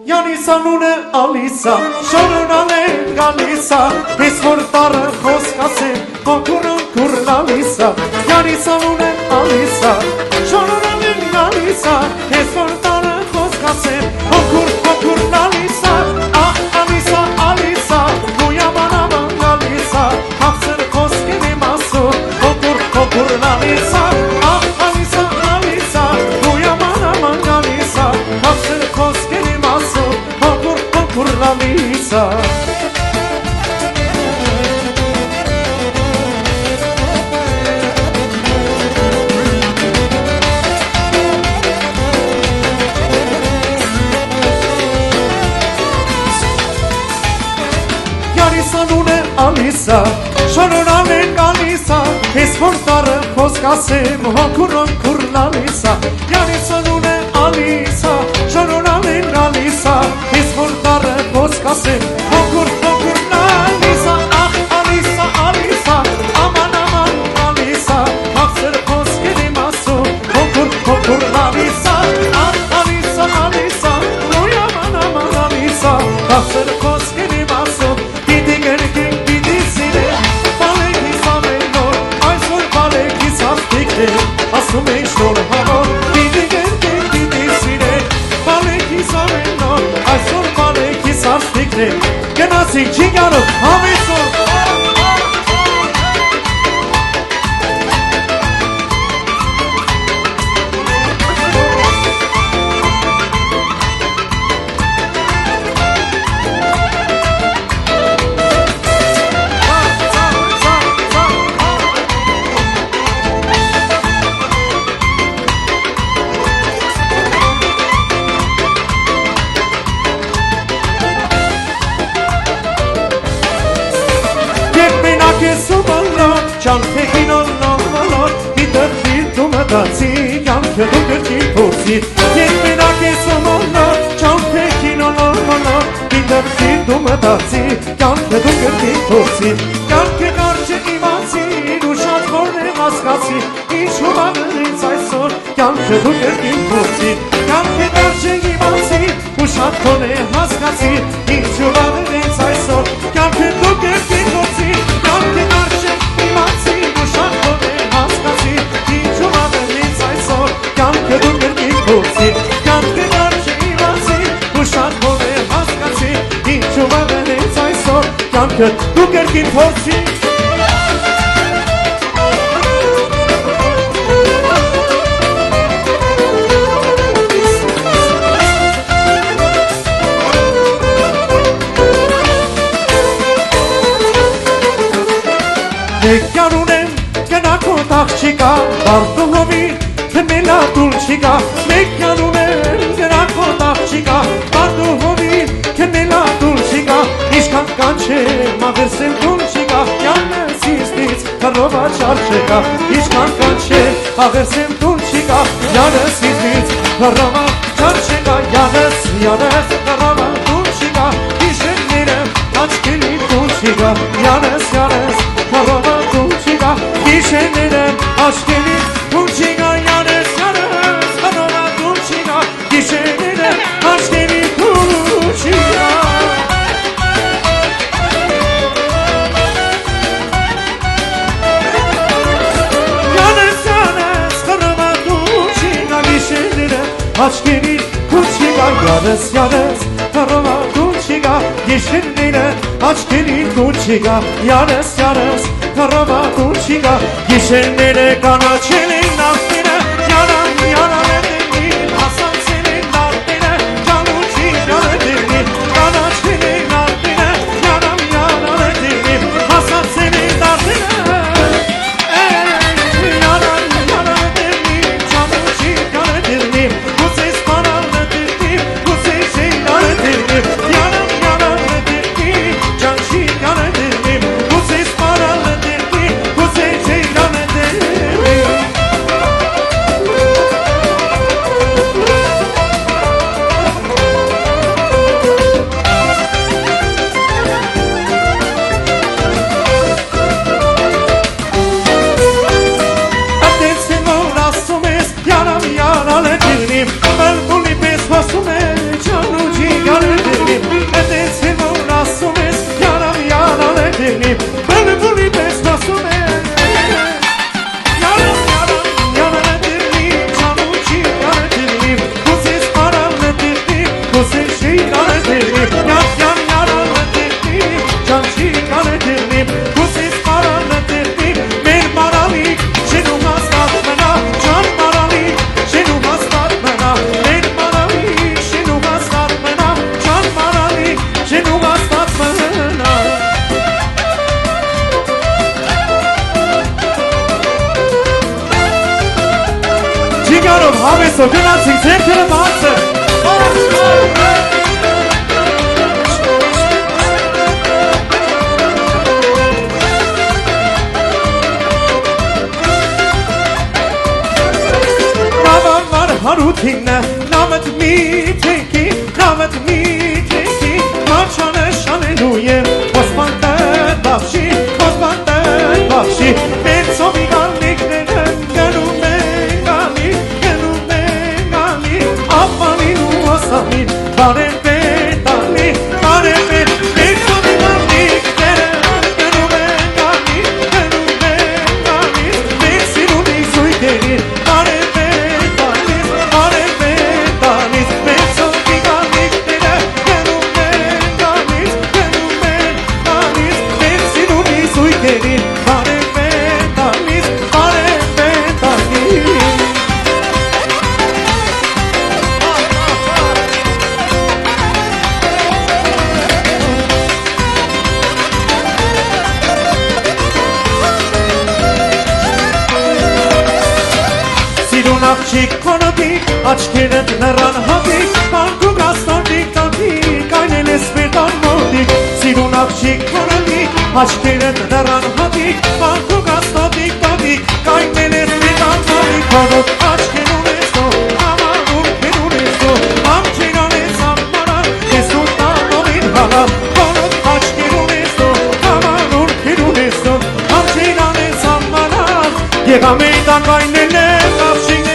Յանիսանունը ալիսա, շորոնան են գալիսա, ես որ տարը խոսք ասեմ, հոգուրն կուրն ալիսա, Յանիսանունը ալիսա, շորոնան են գալիսա, ես որ տարը խոսք ասեմ, հոգուրն ալիսա, ալիսա, ալիսա, գույամանաման գալիսա, հաղցր խոսքին եմ ասում, հոգուրն ալիսա, ալիսա, ալիսա, գույամանաման գալիսա, հաղցր խոսքին եմ ասում, Lisa Յարիսանունը ալիսա շորոնան են գալիսա ես որ տարը խոսք ասեմ հոգուրն կուրն ալիսա Յարիսանունը ալիսա շորոնան են գալիսա ես որ տարը խոսք ասեմ հոգուրն ալիսա ալիսա ալիսա աման աման ալիսա հաղցր խոսքին եմ ասում հոգուրն ալիսա ալիսա ալիսա նոյաման աման ալիսա հաղցր խոսքին եմ ասում Ասում են շնոր համար, դիդի սիրել, բալեքիս ամեն նոր, այսօր բալեքիս աստիքն է, գնացին չի գարով, համեսոր Չանքեքին ոննոմոլոր, հիտր վիրդում ըդացի, յանքը դու գրջի փորձի Եկ մենակ ես ոննոր, չանքեքին ոննոմոլոր, հիտր վիրդում ըդացի, յանքը դու գրջի փորձի Յանքը կարճը իմացին, ու շատ որն եմ ասկացի, ինչու բանրից այսօր, յանքը դու գրջի փորձի Յանքը կարճը իմացին, ու շատ որն եմ ասկացի, ինչու բանրից այսօր, յանքը դու գրջի փորձի Յանքը կարճը իմացին, ու շատ որն եմ ասկացի, ինչու բանրից այսօր, յանքը դու գրջի փորձի Յանքը կարճը իմացին, ու շատ որն եմ ասկացի, ինչու բանրից այսօր, յանքը դու գրջի փորձի Մեկյանուն եմ գնակոտ աղջիկա, բարդու հովի թմելա դուլչիկա Մեկյանուն եմ գնակոտ աղջիկա, բարդու հովի թմելա դուլչիկա Իշքան կանչե մաղերսեմ դուլչիկա, յանս իզնից հրովա չարչեկա Իշքան կանչե մաղերսեմ դուլչիկա, յանս իզնից հրովա չարչեկա Յանս հրովա դուլչիկա, իշերները աչքելի դուլչիկա Յանս հրովա Gişenlere aşkeli Tulçiga yanız yanız Kanona Tulçiga Gişenlere aşkeli Tulçiga Yanız yanız Kanona Tulçiga Gişenlere aşkeli Tulçiga Yanız yanız Kanona Tulçiga Gişenlere aşkeli Tulçiga Yanız yanız Karama Tulçiga Gişenlere kanaçelin naftine Yanan yanan edildi Hasan senin naftine Canuçi yan edildi Kanaçelin naftine Yanan yanan edildi Hasan senin naftine Yanan yanan edildi Canuçi yan edildi Bu ses bana edildi Bu ses yan edildi Yanan yanan edildi Canuçi yan edildi Bu ses bana edildi Ալեքսո գնացինք ձերքերը բացը Հարութինը նամդ մի թեքի, նամդ մի թեքի Մարչանը շանելու եմ, ոսպանտը բավշի, ոսպանտը բավշի Մեր ծովի գալիքները գնում են գալի Ապանին ու ասանին, բարև է տալի, բարև է Մեր ծովի գալիքները գնում են գալի Մեր սիրունի զույգերին, բարև է Աղջիկ կոնոտիկ, աչքերդ նռան հատիկ Կարգու գաստորդիկ տատիկ, այնել ես պետան մոտիկ Սիրուն աղջիկ կոնոտիկ, աչքերդ նռան հատիկ Կարգու գաստորդիկ տատիկ, այնել ես պետան մոտիկ Կոնոտ աչքերուն ես դո, ամարուն կերուն ես դո Ամջիրան ես ամարան, ես դու տանովին հալան Կոնոտ աչքերուն ես դո, ամարուն կերուն ես դո Ամջիրան ես ամարան, եղամեյդան վայնել ես աղջիկ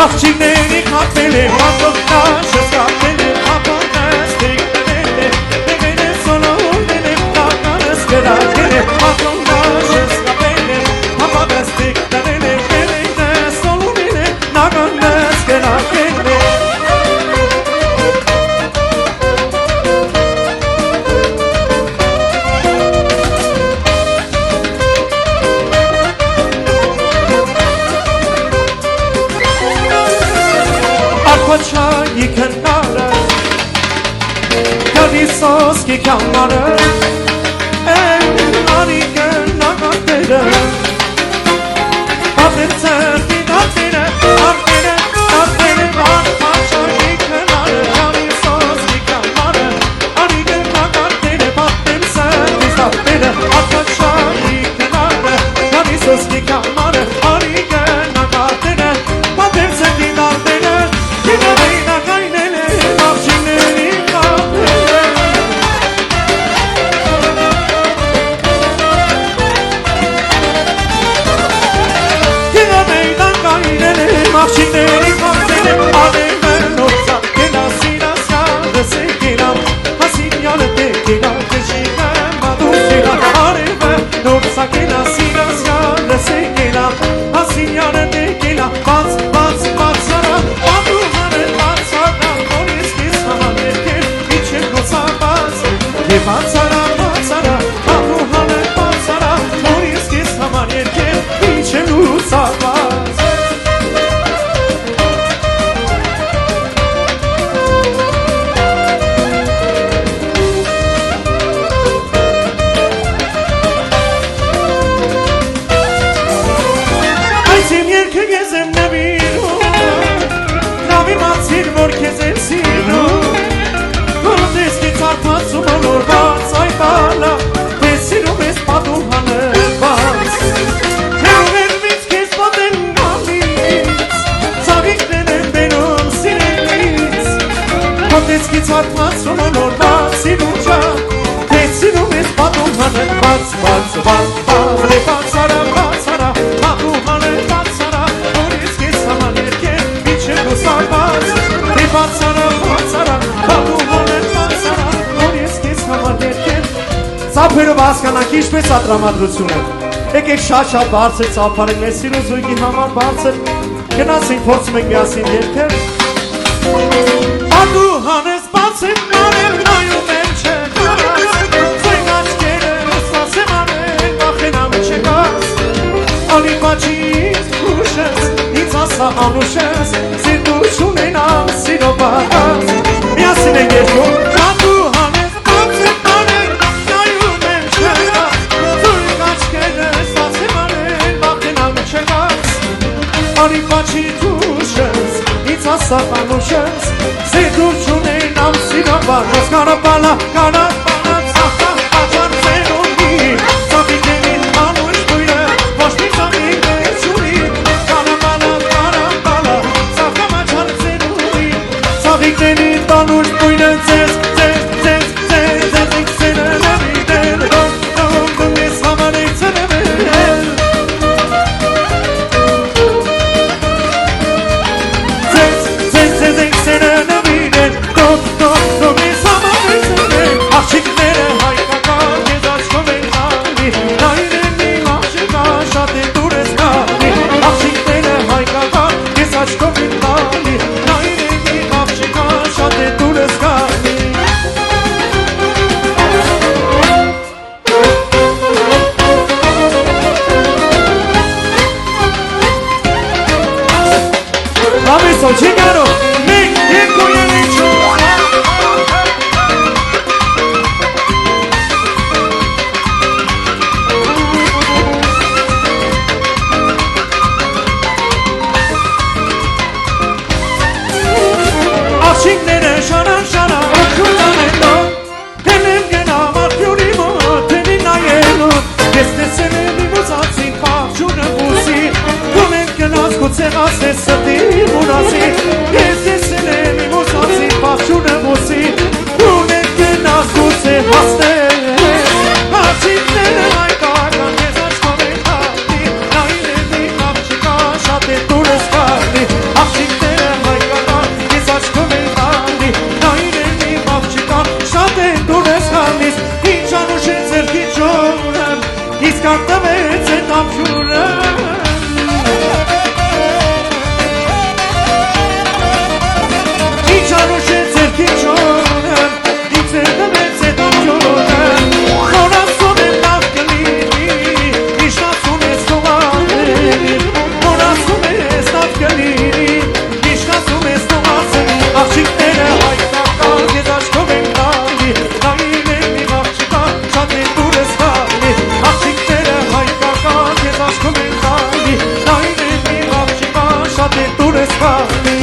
Աղջիկների կապել է, հատոքնաշս կապել է, հատոքնաշ տիկնել է, դեղել է սոլոնել է, տականս գրակել է, հատոքնաշս կապել է, հապատս տիկնել է, դեղել է սոլոնել է, նականս գրակել է Çayı kenara Kadi soski kamara Elari nagatera Aferter bidatera Artere Arpa çayı kenara Kadi soski kamara Ari nagatera Patem servis aferter Arpa çayı kenara Kadi soski kamara Ari nagatera Patem servis aferter Աղջիկների կամքերը արևեն ոցա Կենասին ասյալը սեկենամ Հասինյալը տեկենամ Կշիկը մադուկենամ Արևեն ոցա կենասին ասյալը սեկենամ Հասինյալը տեկենամ Բաց, բաց, բացարա Պատուհանը բացարա Նորից կիս համաներքեր Իչել գոցաբաց Եվ բացարա, բացարա Պատուհանը բացարա Նորից կիս համաներքեր Իչել գոցաբաց Ծարթացում նորված սիրուջա Տեսինում ես պատուհանը բաց, բաց, բաց, բաց Բացարա, բացարա, պատուհանը բացարա Նորից կես համաներքեր, միջև ուսարված Բացարա, բացարա, պատուհանը բացարա Նորից կես համաներքեր Ծափերը հասկանանք ինչպես է տրամադրությունը Եկեք շատ բարձր ծափարենք մեր սիրուն զույգի համար բարձր Գնացինք փորձում ենք միասին երգել Պատուհանս բացեմ մարել նայում եմ չեկած Ձեն աչքերս ասեմ անել վախենամ չեկած Ալի բաչից ուշես, ինձ ասա անուշես Սիրտուշ ունենամ սիրո բաղած Միասին ենք երկում Պատուհանս սախանուշս Սեդուրջուն են ամսիրա բանս Կանապալա, կանապալա, ծախա, աճար ծերոնի Սավիկներին անուշ բույրը, ոչ մի ծավիկ ներսունի Կանապալա, կանապալա, ծախա, աճար ծերոնի Սավիկներին անուշ բույրը, ձեզ, իքսերը նվիդել Դոմ ես համար իքսերը վել Աղջիկները հայկական ես աչքով են նալի Նայրենի աղջիկա շատ է դուր ես գալի Աղջիկները հայկական ես աչքով են նալի Նայրենի աղջիկա շատ է դուր ես գալի Ամիսո չի կարող Մենք երկու եմ իչու Աղջիկները շանան օգուտան են նոտ Դեմ եմ գնամ ատյուրի մոտ Դեմի նայելոտ Ես տեսել եմ իմ ուզածին պաղջունը բուսի Դում եմ գնաց գուցե ասես ստի մուրասի Ես տեսել եմ իմ ուզածին պաղջունը բուսի Դում եմ գնաց գուցե հասնել Աղջիկները հայկական ես աչքով են հալի Նայրենի աղջիկա շատ է դուր ես գալի Աղջիկները հայկական ես աչքով են հալի Նայրենի աղջիկա շատ է դուր ես գալիս Ինչ անուշ է ձերքի ճորը Իսկ արտավեց է տամջուրը Ինչ անուշ է ձերքի ճորը Իսկ արտավեց է տամջուրը Մորասուն է լավ կլինի Իշնացուն ես տողաների Մորասուն ես լավ կլինի Իշնացուն ես տողացել Աղջիկները հայկական ես աչքով են գալի Նայրենի աղջիկա շատ է դուր ես գալի Աղջիկները հայկական ես աչքով են գալի Նայրենի աղջիկա շատ է դուր ես գալի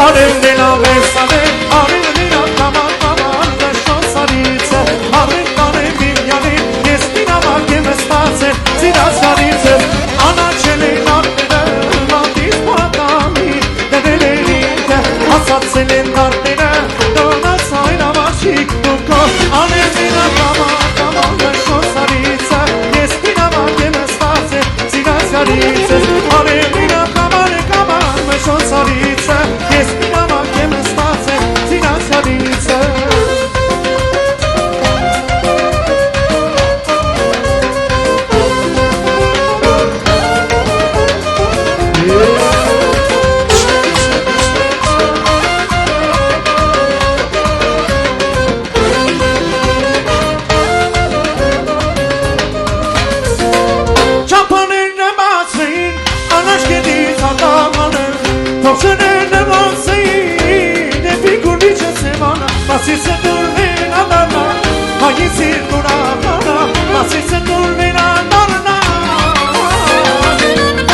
Արևնելա վեսալե, արևնելա կաման Նշոն սարիցը, արևնան է միրյանի Ես մինամակ եմ ստացել, ծիրած սարիցը Անաչել են արտերը, մատից պատամի Դվել են ինքը, ասացել են արտերը Դոնաց այն ավաշիկ դուքո Արևնելա կաման Նշոն սարիցը, ես մինամակ եմ ստացել, ծիրած սարիցը Արևնելա կաման Նշոն սարիցը Ես մինամակ եմ ստացել ծիրած սարիցը Չապաներն բացվին անաշխետից ատաղանել Թողշներն բացվին դեպի գուրնիչը սևանա Մասիսը դուրվին ադանա Հայիսիր դուրավանա Մասիսը դուրվին ադանա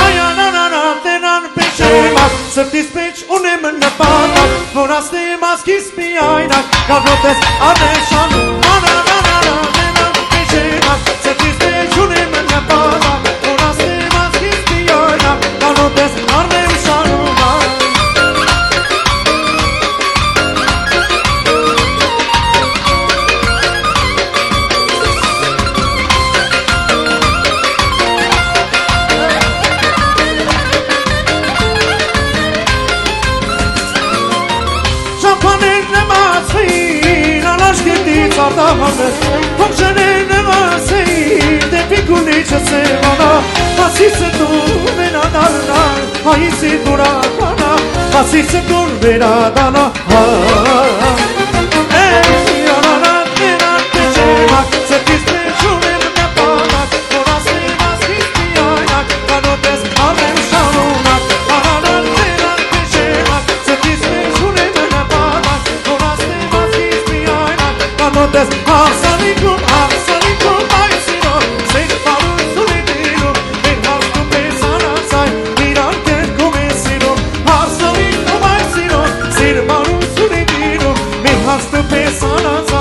Այանանանա տենան պեշեմակ Սրտիս պեչ ունեմ նպատակ Որ ասնեմ ասկիս միայնակ Գավրոտես արնեշան Անանանանա տենան պեշեմակ Սրտիս պեչ ունեմ նպատակ Որ ասնեմ ասկիս միայնակ Գավրոտես արնեշան արտահանես Փողջաներն ասեին դեպի գունիչը սևանա Մասիսը դուր վերադանա Հայիսի դուրականա Մասիսը դուր վերադանա des Hasanikum ay siror Sir barun suridiro Bir hastu pesana say Mirar kerkum esiro Hasanikum ay siror Sir barun suridiro Bir hastu pesana say